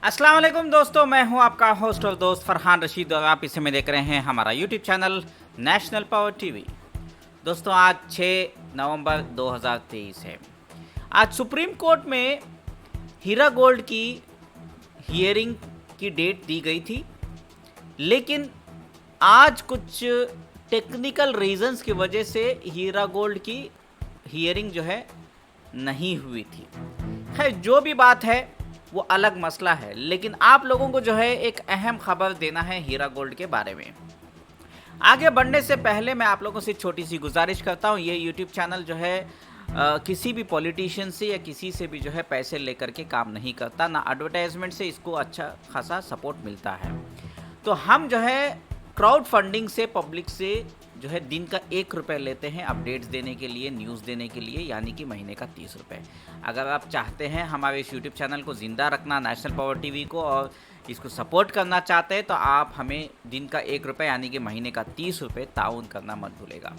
अस्सलाम वालेकुम दोस्तों, मैं हूं आपका होस्ट और दोस्त फरहान रशीद और आप इसे में देख रहे हैं हमारा YouTube channel national power TV. दोस्तों, आज 6 नवंबर 2023 है। आज सुप्रीम कोर्ट में हीरा गोल्ड की हियरिंग की डेट दी गई थी, लेकिन आज कुछ टेक्निकल रीजंस की वजह से हीरा गोल्ड की हियरिंग जो है नहीं हुई थी। खैर, जो भी बात है वो अलग मसला है, लेकिन आप लोगों को जो है एक अहम खबर देना है हीरा गोल्ड के बारे में। आगे बढ़ने से पहले मैं आप लोगों से छोटी सी गुजारिश करता हूँ, ये यूट्यूब चैनल जो है किसी भी पॉलिटिशियन से या किसी से भी जो है पैसे लेकर के काम नहीं करता, ना एडवर्टाइजमेंट से इसको अच्छा खासा सपोर्ट मिलता है। तो हम जो है क्राउड फंडिंग से पब्लिक से जो है दिन का 1 रुपये लेते हैं अपडेट्स देने के लिए, न्यूज़ देने के लिए, यानी कि महीने का 30 रुपये। अगर आप चाहते हैं हमारे इस यूट्यूब चैनल को ज़िंदा रखना, नेशनल पावर टीवी को, और इसको सपोर्ट करना चाहते हैं, तो आप हमें दिन का 1 रुपये यानी कि महीने का 30 रुपये ताउन करना मत भूलेगा।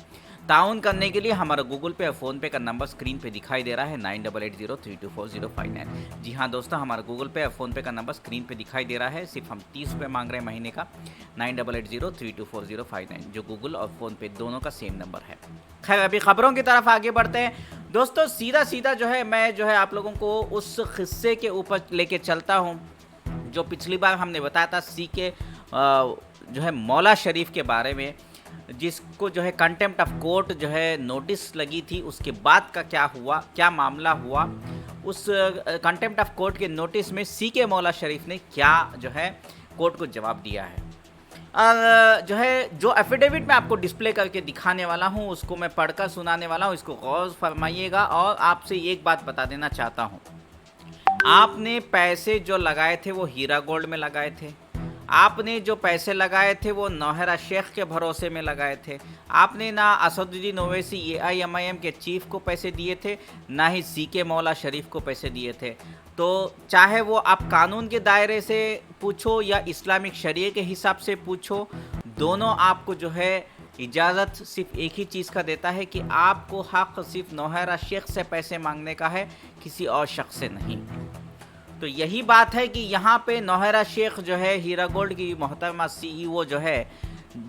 ताउन करने के लिए हमारा गूगल पे और फ़ोनपे का नंबर स्क्रीन पे दिखाई दे रहा है 9880324059। जी हाँ दोस्तों, हमारा गूगल पे और फ़ोनपे का नंबर स्क्रीन पे दिखाई दे रहा है। सिर्फ हम 30 रुपये मांग रहे हैं महीने का, 9880324059, जो गूगल और फ़ोनपे दोनों का सेम नंबर है। खैर, अभी खबरों की तरफ आगे बढ़ते हैं। दोस्तों, सीधा जो है मैं जो है आप लोगों को उस किस्से के ऊपर लेके चलता हूँ जो पिछली बार हमने बताया था, सी के जो है मौला शरीफ के बारे में, जिसको जो है कंटेम्प्ट ऑफ कोर्ट जो है नोटिस लगी थी। उसके बाद का क्या हुआ, क्या मामला हुआ, उस कंटेम्प्ट ऑफ कोर्ट के नोटिस में सी के मौला शरीफ ने क्या जो है कोर्ट को जवाब दिया है। और जो एफिडेविट मैं आपको डिस्प्ले करके दिखाने वाला हूँ, उसको मैं पढ़कर सुनाने वाला हूँ। इसको गौर फरमाइएगा। और आपसे एक बात बता देना चाहता हूँ, आपने पैसे जो लगाए थे वो हीरा गोल्ड में लगाए थे। आपने जो पैसे लगाए थे वो नौहरा शेख के भरोसे में लगाए थे। आपने ना असदुद्दीन ओवैसी AIMIM के चीफ को पैसे दिए थे, ना ही सी के मौला शरीफ को पैसे दिए थे। तो चाहे वो आप कानून के दायरे से पूछो या इस्लामिक शरीय के हिसाब से पूछो, दोनों आपको जो है इजाज़त सिर्फ एक ही चीज़ का देता है कि आपको हक़ सिर्फ नौहरा शेख से पैसे मांगने का है, किसी और शख्स से नहीं। तो यही बात है कि यहाँ पे नौहरा शेख जो है हीरा गोल्ड की मोहतरमा CEO जो है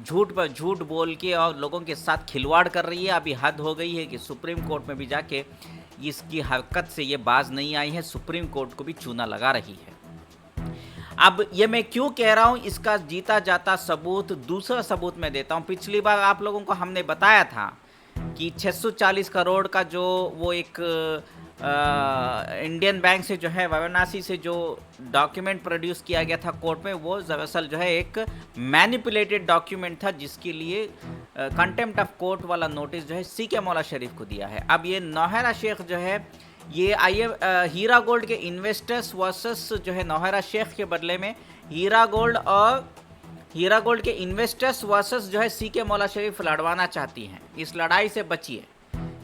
झूठ पर झूठ बोल के और लोगों के साथ खिलवाड़ कर रही है। अभी हद हो गई है कि सुप्रीम कोर्ट में भी जाके इसकी हरकत से ये बाज नहीं आई है, सुप्रीम कोर्ट को भी चूना लगा रही है। अब ये मैं क्यों कह रहा हूँ, इसका जीता जाता सबूत, दूसरा सबूत मैं देता हूँ। पिछली बार आप लोगों को हमने बताया था कि 640 करोड़ का जो वो एक इंडियन बैंक से जो है वाराणसी से जो डॉक्यूमेंट प्रोड्यूस किया गया था कोर्ट में, वो दरअसल जो है एक मैनिपुलेटेड डॉक्यूमेंट था, जिसके लिए कंटेम्प्ट ऑफ कोर्ट वाला नोटिस जो है सी के मौला शरीफ को दिया है। अब ये नौहरा शेख जो है, ये हीरा गोल्ड के इन्वेस्टर्स वर्सेस जो है नौहरा शेख के बदले में हीरा गोल्ड के इन्वेस्टर्स वर्सेस जो है सी के मौला शरीफ लड़वाना चाहती हैं। इस लड़ाई से बचिए,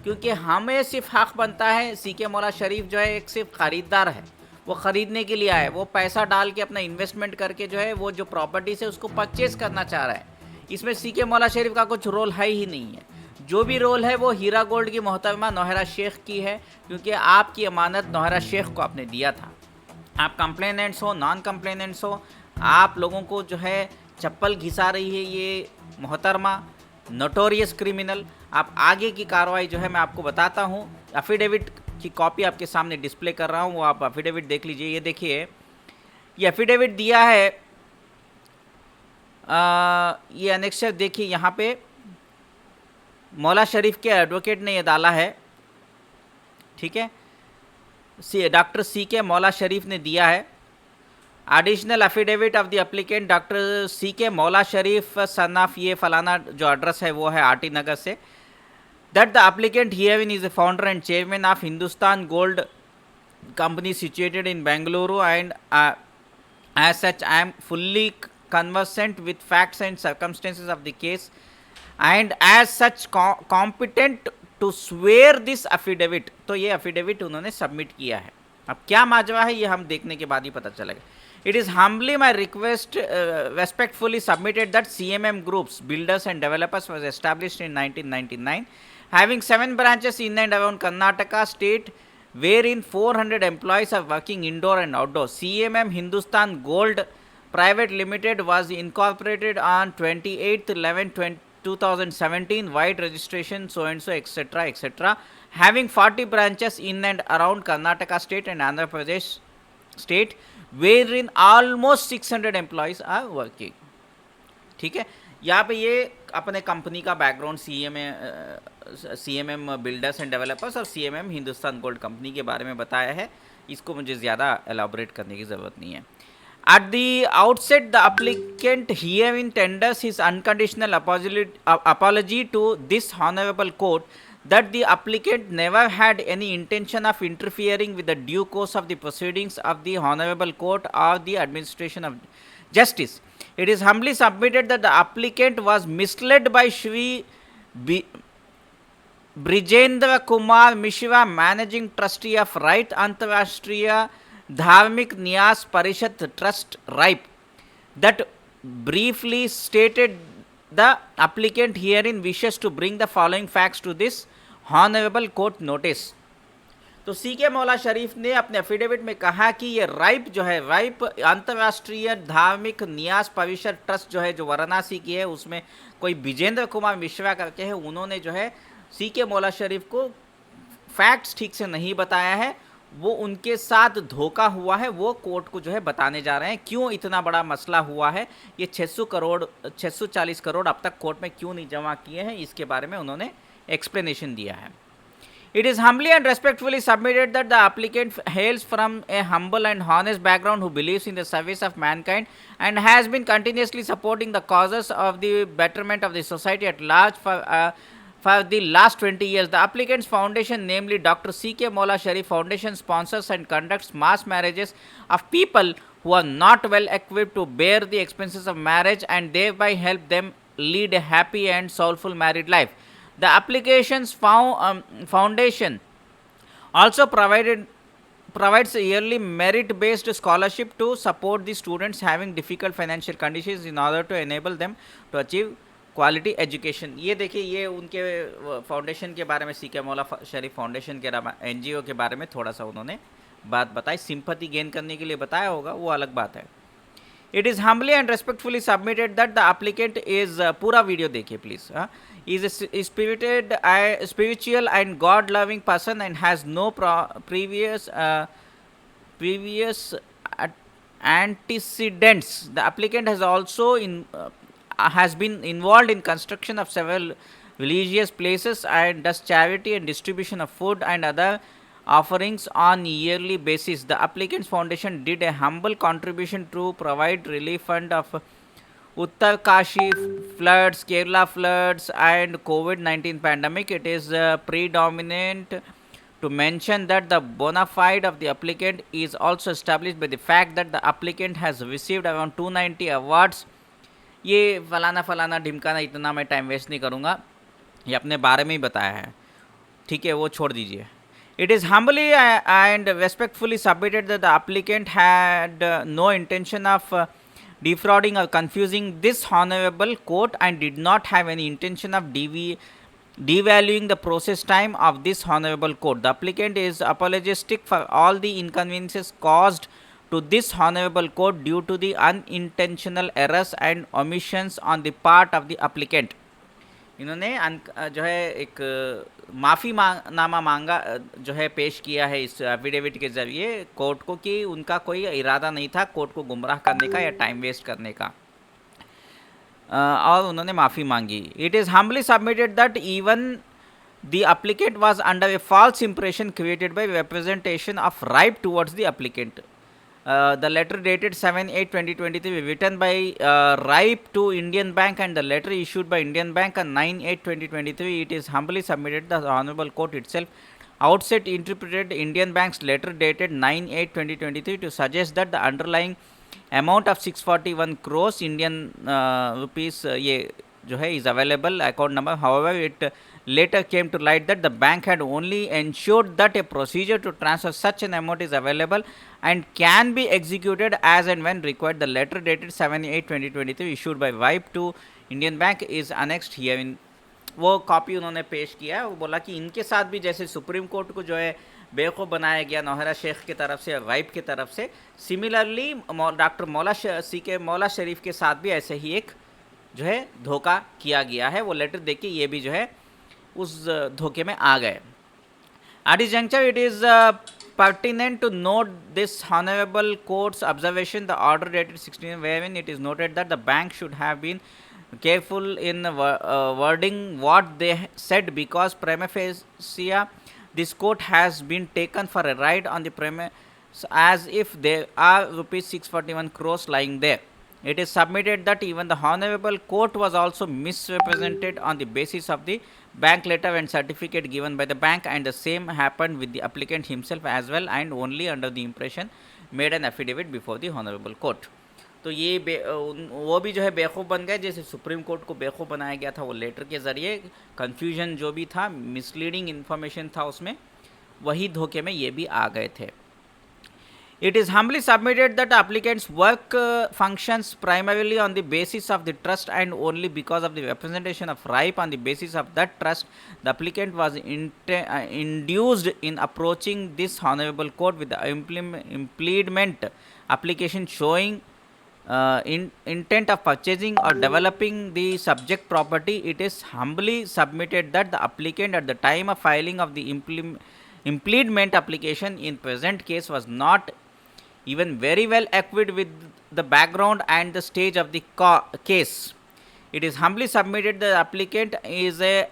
क्योंकि हमें सिर्फ हक बनता है। सी के मौला शरीफ जो है एक सिर्फ ख़रीदार है, वो ख़रीदने के लिए आया है। वो पैसा डाल के अपना इन्वेस्टमेंट करके जो है वो जो प्रॉपर्टीज़ है उसको परचेज़ करना चाह रहा है। इसमें सी के मौला शरीफ का कुछ रोल है ही नहीं है। जो भी रोल है वो हीरा गोल्ड की मोहतरमा नौहरा शेख की है, क्योंकि आपकी अमानत नौहरा शेख को आपने दिया था। आप कंप्लेनेंट्स हो, नॉन कंप्लेनेंट्स हो, आप लोगों को जो है चप्पल घिसा रही है ये मोहतरमा नोटोरियस क्रिमिनल। आप आगे की कार्रवाई जो है मैं आपको बताता हूँ। एफिडेविट की कॉपी आपके सामने डिस्प्ले कर रहा हूँ, वो आप एफिडेविट देख लीजिए। ये देखिए, ये एफिडेविट दिया है, ये अनेक्सर देखिए, यहाँ पे मौला शरीफ के एडवोकेट ने ये डाला है, ठीक है। डॉक्टर सी के मौला शरीफ ने दिया है। Additional affidavit of the applicant doctor C के मौला शरीफ सन ऑफ, ये फलाना जो एड्रेस है वो है RT नगर से, that the applicant herein is a founder and chairman of Hindustan Gold Company situated in Bengaluru and as such I am fully conversant with facts and circumstances of the case and as such competent to swear this affidavit. तो ये affidavit उन्होंने submit किया है। अब क्या माजरा है ये हम देखने के बाद ही पता चलेगा। It is humbly my request, respectfully submitted that CMM Groups, Builders and Developers was established in 1999, having 7 branches in and around Karnataka state, wherein 400 employees are working indoor and outdoor. CMM Hindustan Gold Private Limited was incorporated on 28th 11 2017, wide registration, so and so, etc., etc., having 40 branches in and around Karnataka state and Andhra Pradesh state, wherein almost 600 employees are working. ठीक है, यहाँ पे ये अपने company का background CMM builders and developers और CMM Hindustan Gold company के बारे में बताया है. इसको मुझे ज़्यादा एलाबोरेट करने की ज़रूरत नहीं है. At the outset, the applicant herein tenders his unconditional apology to this honorable court that the applicant never had any intention of interfering with the due course of the proceedings of the honorable court or the administration of justice. It is humbly submitted that the applicant was misled by Shri Brijendra Kumar Mishra, Managing Trustee of Right Antarashtriya Dharmik Nyas Parishad Trust, RIPE, that briefly stated the applicant herein wishes to bring the following facts to this honorable court notice. तो CK मौला शरीफ ने अपने affidavit में कहा कि ये ripe जो है, राइप अंतर्राष्ट्रीय धार्मिक न्यास परिषद ट्रस्ट जो है, जो वाराणसी की है, उसमें कोई विजेंद्र कुमार मिश्रा करके है, उन्होंने जो है CK मौला शरीफ को फैक्ट्स ठीक से नहीं बताया है, वो उनके साथ धोखा हुआ है, वो कोर्ट को जो है बताने जा रहे हैं. क्यों इतना बड़ा मसला हुआ है, ये 640 करोड़ अब तक कोर्ट में क्यों नहीं जमा किए हैं, इसके बारे में उन्होंने एक्सप्लेनेशन दिया है. It is humbly and respectfully submitted that the applicant hails from a humble and honest background who believes in the service of mankind and has been continuously supporting the causes of the betterment of the society at large for the last 20 years. The applicant's foundation, namely Dr. C.K. Mola Sharif Foundation, sponsors and conducts mass marriages of people who are not well equipped to bear the expenses of marriage and thereby help them lead a happy and soulful married life. The application's foundation also provides yearly merit-based scholarship to support the students having difficult financial conditions in order to enable them to achieve quality education. ये देखिए, ये उनके foundation के बारे में, CK मौला शरीफ foundation के NGO के बारे में थोड़ा सा उन्होंने बात बताई. सिंपैथी गेन करने के लिए बताया होगा, वो अलग बात है. It is humbly and respectfully submitted that the applicant is पूरा वीडियो देखिए please, is a spiritual and God-loving person and has no previous antecedents. The applicant has also has been involved in construction of several religious places and does charity and distribution of food and other offerings on yearly basis. The applicant's foundation did a humble contribution to provide relief fund of Uttar Kashi floods, Kerala floods and COVID-19 pandemic. It is predominant to mention that the bona fide of the applicant is also established by the fact that the applicant has received around 290 awards. ये फलाना ढिमकाना, इतना मैं time waste नहीं करूँगा, ये अपने बारे में ही बताया है, ठीक है, वो छोड़ दीजिए. It is humbly and respectfully submitted that the applicant had no intention of defrauding or confusing this honorable court and did not have any intention of devaluing the process time of this honorable court. The applicant is apologetic for all the inconveniences caused to this honorable court due to the unintentional errors and omissions on the part of the applicant. इन्होंने जो है एक माफ़ीनामा मांगा जो है पेश किया है इस एफिडेविट के ज़रिए कोर्ट को कि उनका कोई इरादा नहीं था कोर्ट को गुमराह करने का या टाइम वेस्ट करने का, और उन्होंने माफ़ी मांगी. It is humbly submitted that even the applicant was under a false impression created by representation of ripe towards the applicant. The letter dated 7/8/2023 written by RIPE to Indian Bank and the letter issued by Indian Bank on 9/8/2023. It is humbly submitted the Honorable Court itself outset interpreted Indian Bank's letter dated 9/8/2023 to suggest that the underlying amount of 641 crores Indian rupees ये जो है is available account number. However, it later came to light that the bank had only ensured that a procedure to transfer such an amount is available and can be executed as and when required. The letter dated 7/8/2023 issued by RIPE to Indian Bank is annexed herein. वो copy उन्होंने पेश किया है. वो बोला कि इनके साथ भी जैसे सुप्रीम कोर्ट को जो है बेवकूफ़ बनाया गया नौहरा शेख की तरफ से, वाइफ की तरफ से। सिमिलरली डॉक्टर मौला शरीफ के साथ भी ऐसे ही एक जो है धोखा किया गया है। वो लेटर देख के ये भी जो है उस धोखे में आ गए। At this juncture, it is pertinent to note this honorable court's observation, the order dated 16, wherein it is noted that the bank should have been careful in wording what they said, because prima facie this court has been taken for a ride on the premise as if there are rupees 641 crores lying there. It is submitted that even the honorable court was also misrepresented on the basis of the bank letter and certificate given by the bank, and the same happened with the applicant himself as well, and only under the impression made an affidavit before the honorable court. तो ये वो भी जो है बेवकूफ़ बन गए, जैसे सुप्रीम कोर्ट को बेवकूफ़ बनाया गया था वो लेटर के ज़रिए। कन्फ्यूजन जो भी था, मिसलीडिंग इन्फॉर्मेशन था उसमें, वही धोखे में ये भी आ गए थे। It is humbly submitted that the applicant's work functions primarily on the basis of the trust, and only because of the representation of right on the basis of that trust, the applicant was induced in approaching this honorable court with the implement application showing intent of purchasing or developing the subject property. It is humbly submitted that the applicant at the time of filing of the implement application in present case was not even very well equipped with the background and the stage of the case. It is humbly submitted that the applicant is a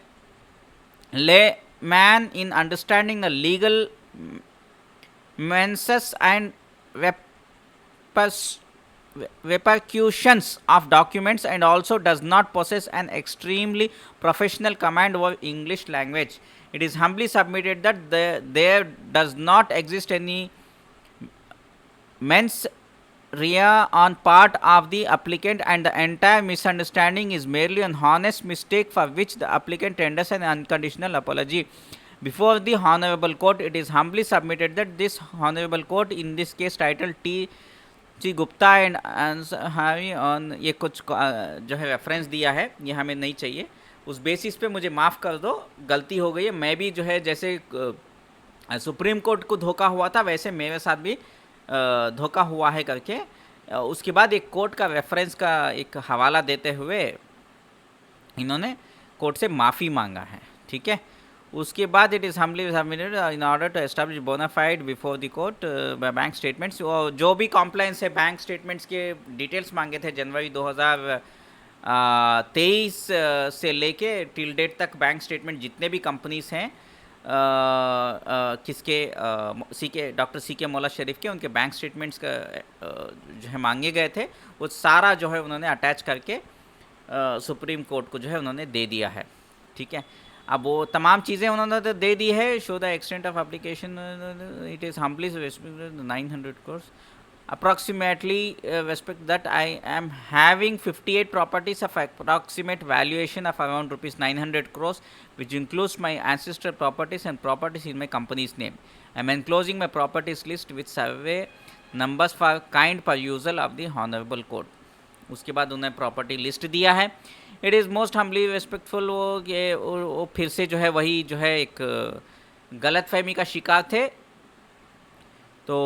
layman in understanding the legal nuances and repercussions of documents, and also does not possess an extremely professional command over English language. It is humbly submitted that there does not exist any mens rea on part of the applicant, and the entire misunderstanding is merely an honest mistake for which the applicant tenders an unconditional apology before the honorable court. It is humbly submitted that this honorable court in this case titled T.G. Gupta and Ansari on ये कुछ जो है reference दिया है, ये हमें नहीं चाहिए, उस बेसिस पे मुझे माफ़ कर दो, गलती हो गई है। मैं भी जो है जैसे सुप्रीम कोर्ट को धोखा हुआ था वैसे मेरे साथ भी धोखा हुआ है करके उसके बाद एक कोर्ट का रेफरेंस का एक हवाला देते हुए इन्होंने कोर्ट से माफ़ी मांगा है। ठीक है, उसके बाद it is humbly submitted in order to establish bona fide before the court bank statements. जो भी कॉम्प्लायंस है बैंक स्टेटमेंट्स के डिटेल्स मांगे थे जनवरी 2023 से लेके टिल डेट तक बैंक स्टेटमेंट जितने भी कंपनीज हैं किसके डॉक्टर सी के मौला शरीफ के, उनके बैंक स्टेटमेंट्स का जो है मांगे गए थे, वो सारा जो है उन्होंने अटैच करके सुप्रीम कोर्ट को जो है उन्होंने दे दिया है। ठीक है, अब वो तमाम चीज़ें उन्होंने तो दे दी है। Show the extent of application, it is humbly 900 crores approximately, respect that I am having 58 properties of approximate valuation of around rupees 900 crores, which includes my ancestral properties and properties in my company's name. I am enclosing my properties list with survey numbers for kind perusal of the honorable court. उसके बाद उन्हें property list दिया है। It is most humbly respectful. वो फिर से जो है वही जो है एक गलत फहमी का शिकार थे, तो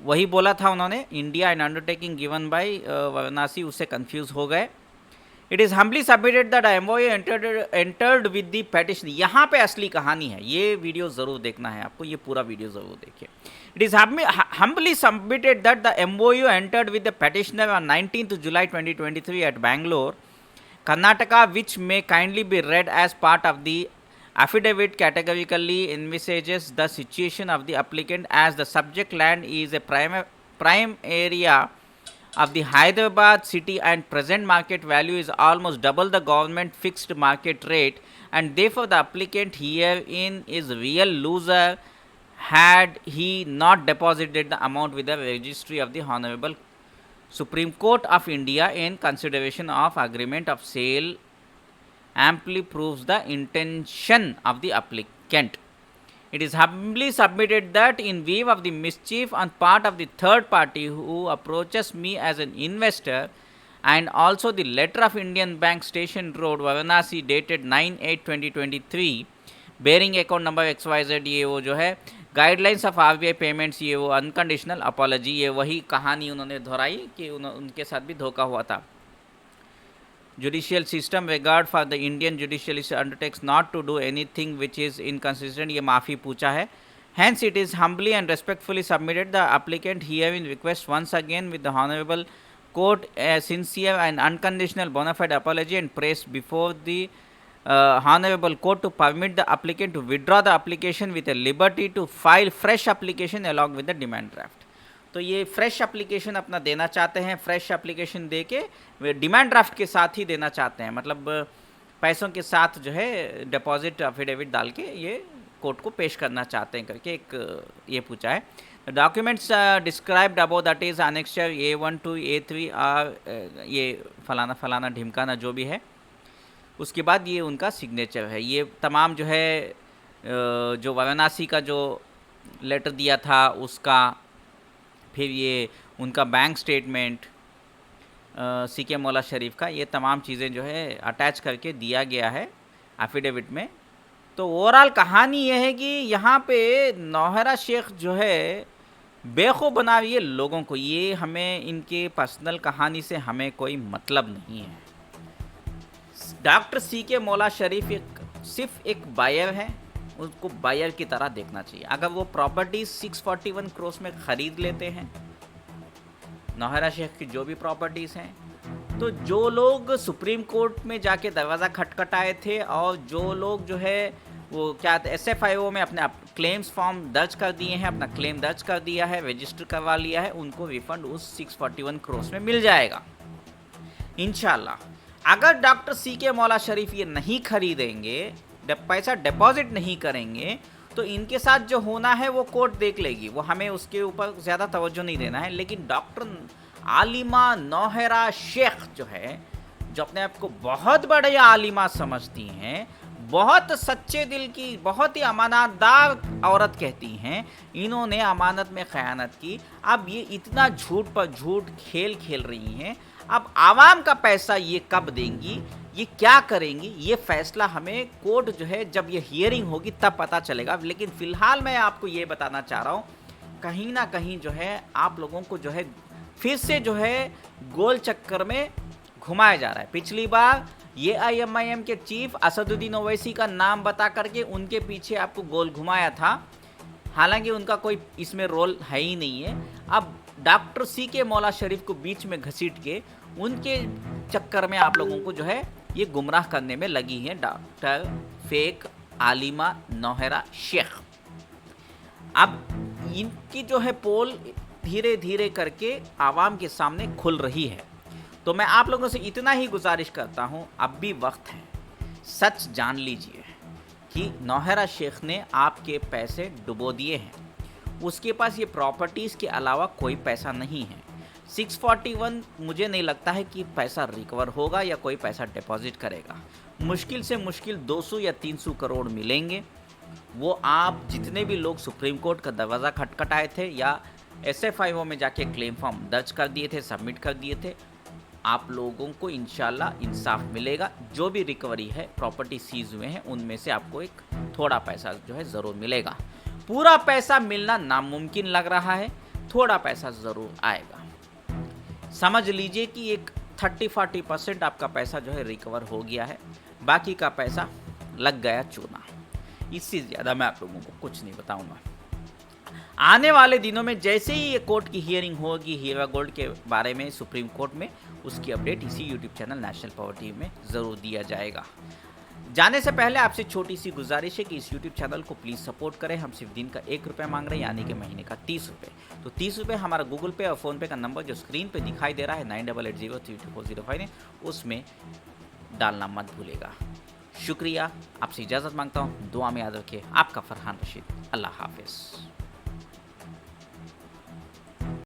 वही बोला था उन्होंने, India and undertaking given by Varanasi, उससे कंफ्यूज हो गए। It is humbly submitted that MOU entered with the petition. यहाँ पे असली कहानी है, ये वीडियो ज़रूर देखना है आपको, ये पूरा वीडियो ज़रूर देखिए। It is humbly submitted that the MOU entered with the petitioner on 19th July 2023 at Bangalore, Karnataka, which may kindly be read as part of the affidavit, categorically envisages the situation of the applicant as the subject land is a prime area of the Hyderabad city and present market value is almost double the government fixed market rate, and therefore the applicant herein is real loser had he not deposited the amount with the registry of the Honorable Supreme Court of India in consideration of agreement of sale amply proves the intention of the applicant. It is humbly submitted that in view of the mischief on part of the third party who approaches me as an investor, and also the letter of Indian Bank Station Road, Varanasi, dated 9/8/2023, bearing account number XYZ, ये वो जो है guidelines of RBI payments, ये वो unconditional apology, ये वही कहानी उन्होंने दोहराई कि उनके साथ भी धोखा हुआ था। Judicial system regard for the Indian judicial undertakes not to do anything which is inconsistent, ये माफ़ी पूछा है। Hence, it is humbly and respectfully submitted the applicant herein request once again with the Honorable Court a sincere and unconditional bona fide apology and praise before the Honorable Court to permit the applicant to withdraw the application with a liberty to file fresh application along with the demand draft। तो ये fresh application अपना देना चाहते हैं, fresh application दे के वे demand draft के साथ ही देना चाहते हैं, मतलब पैसों के साथ जो है डिपॉजिट एफिडेविट डाल के ये कोर्ट को पेश करना चाहते हैं करके एक ये पूछा है। Documents described about that is annexure A1 to A3 are ये फलाना फलाना ढिमकाना जो भी है, उसके बाद ये उनका सिग्नेचर है। ये तमाम जो है जो वाराणसी का जो लेटर दिया था उसका, फिर ये उनका बैंक स्टेटमेंट सीके मौला शरीफ का, ये तमाम चीज़ें जो है अटैच करके दिया गया है एफिडेविट में। तो ओवरऑल कहानी यह है कि यहाँ पे नौहरा शेख जो है बेखूब बना रही है लोगों को। ये हमें इनके पर्सनल कहानी से हमें कोई मतलब नहीं है। डॉक्टर सीके मौला शरीफ सिर्फ एक बायर है, उसको बायर की तरह देखना चाहिए। अगर वो प्रॉपर्टी 641 करोड़ में ख़रीद लेते हैं, नौहरा शेख की जो भी प्रॉपर्टीज़ हैं, तो जो लोग सुप्रीम कोर्ट में जाके दरवाज़ा खटखटाए थे और जो लोग जो है वो क्या SFIO में अपने क्लेम्स फॉर्म दर्ज कर दिए हैं, अपना क्लेम दर्ज कर दिया है, रजिस्टर करवा लिया है, उनको रिफंड उस 641 करोड़ में मिल जाएगा इंशाल्लाह। अगर डॉक्टर सीके मौला शरीफ ये नहीं खरीदेंगे, पैसा डिपॉजिट नहीं करेंगे, तो इनके साथ जो होना है वो कोर्ट देख लेगी, वो हमें उसके ऊपर ज़्यादा तवज्जो नहीं देना है। लेकिन डॉक्टर आलिमा नौहरा शेख जो है, जो अपने आप को बहुत बड़े आलिमा समझती हैं, बहुत सच्चे दिल की, बहुत ही अमानतदार औरत कहती हैं, इन्होंने अमानत में ख़यानत की। अब ये इतना झूठ पर झूठ खेल खेल रही हैं। अब आवाम का पैसा ये कब देंगी, ये क्या करेंगी, ये फैसला हमें कोर्ट जो है जब ये हियरिंग होगी तब पता चलेगा। लेकिन फ़िलहाल मैं आपको ये बताना चाह रहा हूँ, कहीं ना कहीं जो है आप लोगों को जो है फिर से जो है गोल चक्कर में घुमाया जा रहा है। पिछली बार ये IMIM के चीफ असदुद्दीन ओवैसी का नाम बता करके उनके पीछे आपको गोल घुमाया था, हालांकि उनका कोई इसमें रोल है ही नहीं है। अब डॉक्टर सीके मौला शरीफ को बीच में घसीट के उनके चक्कर में आप लोगों को जो है ये गुमराह करने में लगी है डॉक्टर फेक आलिमा नौहरा शेख। अब इनकी जो है पोल धीरे धीरे करके आवाम के सामने खुल रही है। तो मैं आप लोगों से इतना ही गुजारिश करता हूँ, अब भी वक्त है, सच जान लीजिए कि नौहरा शेख ने आपके पैसे डुबो दिए हैं। उसके पास ये प्रॉपर्टीज़ के अलावा कोई पैसा नहीं है। 641 मुझे नहीं लगता है कि पैसा रिकवर होगा या कोई पैसा डिपॉजिट करेगा। मुश्किल से मुश्किल 200 या 300 करोड़ मिलेंगे। वो आप जितने भी लोग सुप्रीम कोर्ट का दरवाज़ा खटखटाए थे या SFIO में जाके क्लेम फॉर्म दर्ज कर दिए थे, सबमिट कर दिए थे, आप लोगों को इंशाल्लाह इंसाफ मिलेगा। जो भी रिकवरी है, प्रॉपर्टी सीज हुए हैं, उनमें से आपको एक थोड़ा पैसा जो है ज़रूर मिलेगा। पूरा पैसा मिलना नामुमकिन लग रहा है, थोड़ा पैसा ज़रूर आएगा। समझ लीजिए कि एक 30-40% आपका पैसा जो है रिकवर हो गया है, बाकी का पैसा लग गया चूना। इससे ज़्यादा मैं आप लोगों को कुछ नहीं बताऊँगा। आने वाले दिनों में जैसे ही ये कोर्ट की हियरिंग होगी हीरा गोल्ड के बारे में सुप्रीम कोर्ट में, उसकी अपडेट इसी YouTube channel national power TV में ज़रूर दिया जाएगा। जाने से पहले आपसे छोटी सी गुजारिश है कि इस यूट्यूब चैनल को प्लीज़ सपोर्ट करें। हम सिर्फ दिन का 1 रुपये मांग रहे हैं, यानी कि महीने का 30 रुपये। तो 30 रुपये हमारा गूगल पे और फ़ोनपे का नंबर जो स्क्रीन पे दिखाई दे रहा है 9880324005 उसमें डालना मत भूलेगा। शुक्रिया, आपसे इजाज़त मांगता हूँ। दुआ में याद रखिए। आपका फरहान रशीद। अल्लाह हाफिज़।